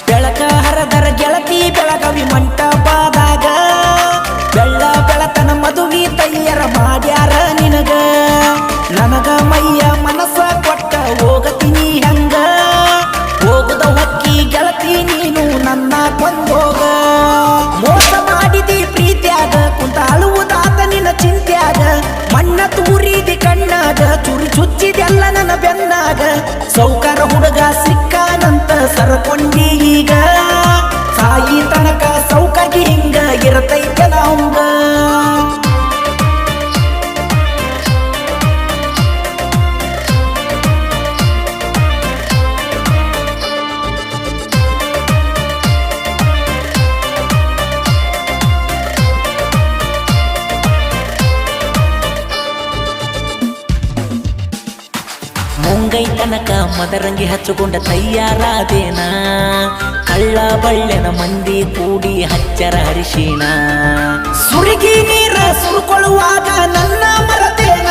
ಬೆಳಕ ಹರದರ ಗೆಳತಿ ಬೆಳಗವಿ ಮಂಟಪದಾಗ ಬೆಳ್ಳ ಬೆಳತನ ಮದುವೆ ತಯ್ಯರ ಮಾಡ್ಯಾರ ನಿನಗ ನನಗ ಮೈಯ ಮನಸ್ಸ ಕೊಟ್ಟ ಹೋಗತೀನಿ ಹಂಗ ಹೋಗುದ ಹೊಕ್ಕಿ ಗೆಳತಿ ನೀನು ನನ್ನ ಕೊಂದೋಗ ಮೋಸ ಮಾಡಿದಿ ಪ್ರೀತ್ಯಾಗ ಕುಂತ ಅಳುವುದಾತ ನಿನ್ನ ಚಿಂತ್ಯಾಗ ಮಣ್ಣ ತೂರಿದಿ ಕಣ್ಣಾಗ ಚುರಿ ಚುಚ್ಚಿದೆಲ್ಲ ನನ್ನ ಬೆನ್ನಾಗ ಸೌಕರ ಹುಡುಗ ಸಿಕ್ಕಾನಂತ ಸರಕೊಂಡಿ ಈಗ ಸಾಯಿ ತನಕ ಸೌಕರ್ಗಿ ಹಿಂಗ ಇರತೈತೆ ನಾವಂಗ ಮುಂಗೈ ತನಕ ಮದರಂಗಿ ಹಚ್ಚಿಕೊಂಡ ತಯ್ಯಾರಾದೇನ ಕಳ್ಳ ಬಳ್ಳೆನ ಮಂದಿ ಕೂಡಿ ಹಚ್ಚರ ಹರಿಶಿಣ ಸುರಿಗಿ ನೀರ ಸುರುಕೊಳ್ಳುವಾಗ ನನ್ನ ಮರತೇನ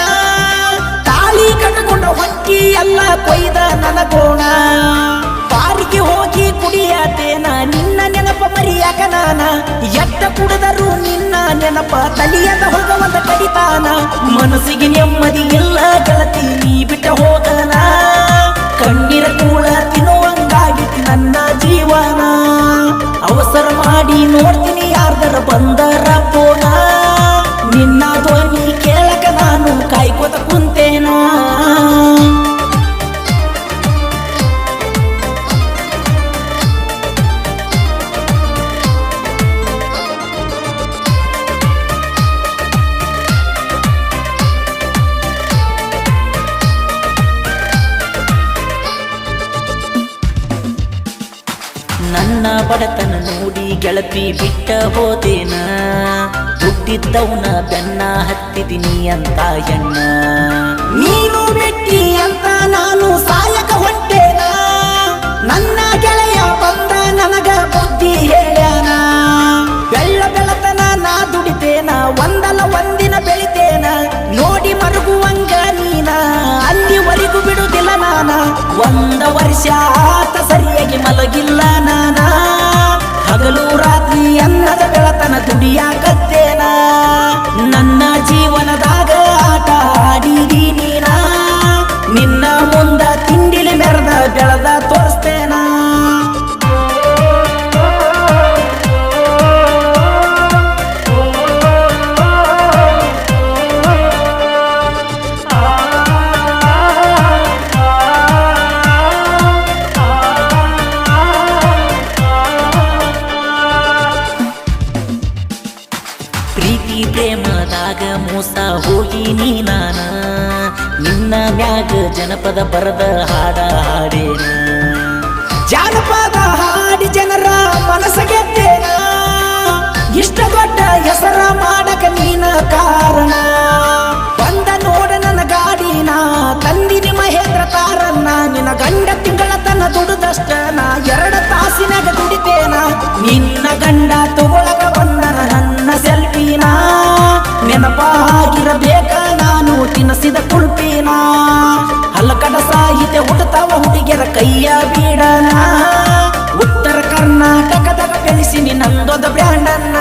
ತಾಳಿ ಕಟ್ಟಕೊಂಡ ಹೊಕ್ಕಿ ಎಲ್ಲ ಕೊಯ್ದ ನನಗೋಣ ಬಾರಿಗೆ ಹೋಗಿ ಕುಡಿಯಾತೇನ ನಿನ್ನ ನೆನಪ ಮರಿಯಾಕ ನಾನ ಎಟ್ಟ ಕುಡಿದರು ನಿನ್ನ ನೆನಪ ತಲಿಯದ ಹೋಗವಂತ ಕಡಿತಾನ ಮನಸ್ಸಿಗೆ ನೆಮ್ಮದಿ ಇಲ್ಲ ಗೆಳತಿ ನೀ ಬಿಟ್ಟ ಹೋಗನ ಕಣ್ಣೀರ ಕೂಳ ತಿನ್ನುವಂಗಾಗಿತಿ ನನ್ನ ಜೀವನ ಅವಸರ ಮಾಡಿ ನೋಡ್ತೀನಿ ಯಾರ್ದರ ಬಂದರ ಪೋನ ನಿನ್ನ ಧ್ವನಿ ಕೇಳಕ ನಾನು ಕಾಯ್ಕೋತ ಕುಂತೇನ ನನ್ನ ಬಡತನ ನೋಡಿ ಗೆಳತಿ ಬಿಟ್ಟ ಹೋದೇನ ದುಡ್ಡಿದ್ದವನ ಬೆನ್ನ ಹತ್ತಿದ್ದೀನಿ ಅಂತ ಎಣ್ಣ ನೀನು ಬಿಟ್ಟಿ ಅಂತ ನಾನು ಸಾಯಕ ಹೊಂಟೇನ ನನ್ನ ಗೆಳೆಯ ಬಂದ ನನಗ ಬುದ್ಧಿ ಹೇಳ್ಯಾನ ಬೆಳ್ಳ ಬೆಳತನ ನಾ ದುಡಿತೇನ ಒಂದಲ್ಲ ಒಂದಿನ ಬೆಳಿತೇನ ನೋಡಿ ಮರುಗುವಂಗ ನೀನ ಅಲ್ಲಿವರೆಗೂ ಬಿಡುದಿಲ್ಲ ನಾನ ಒಂದ ವರ್ಷ ಆತ ಸರಿಯಾಗಿ ಮಲಗಿಲ್ಲ ನಾನ ಹಗಲು ರಾತ್ರಿ ಅನ್ನದ ಬೆಳತನ ದುಡಿಯಾಕತ್ತೇನ ನನ್ನ ಜೀವನದಾಗ ಆಟ ಆಡಿದಿ ನೀನ ನಿನ್ನ ಮುಂದ ತಿಂಡಿಲಿ ಮೆರೆದ ಬೆಳೆದ ತೋರಿಸ್ತೇನ ಪ್ರೀತಿ ಪ್ರೇಮದಾಗ ಮೋಸ ಹೋಗಿ ನೀ ನಾನ ನಿನ್ನ ಮ್ಯಾಗ ಜನಪದ ಬರದ ಹಾಡ ಹಾಡೇನ ಜಾನಪದ ಹಾಡಿ ಜನರ ಮನಸ್ಸ ಗೆದ್ದೇನ ಇಷ್ಟ ದೊಡ್ಡ ಹೆಸರ ಮಾಡಕ ನೀನ ಕಾರಣ ಬಂದ ನೋಡ ನನ್ನ ಗಾಡಿನ ತಂದಿನಿ ಮಹೇಂದ್ರ ತಾರನ್ನ ನಿನ್ನ ಗಂಡ ತಿಂಗಳ ತನ್ನ ದುಡಿದಷ್ಟ ನಾ 2 ತಾಸಿನಾಗ ದುಡಿತೇನ ನಿನ್ನ ಗಂಡ ತಗೊಳಕ ಬಂದನ ನನ್ನ ಸೆಲ್ಫಿನ ನೆನಪಾಗಿರಬೇಕ ನಾನು ತಿನ್ನಿಸಿದ ಕುಲ್ಪಿನ ಹಲ್ಲಕಡ ಸಾಹಿತ್ಯ ಹುಟ್ಟತಾವ ಹುಡುಗಿಯರ ಕೈಯ ಬೀಡನ ಉತ್ತರ ಕರ್ನಾಟಕದಾಗ ಬೆಳೆಸಿನಿ ನಂದೊಂದು ಬ್ರ್ಯಾಂಡನ್ನ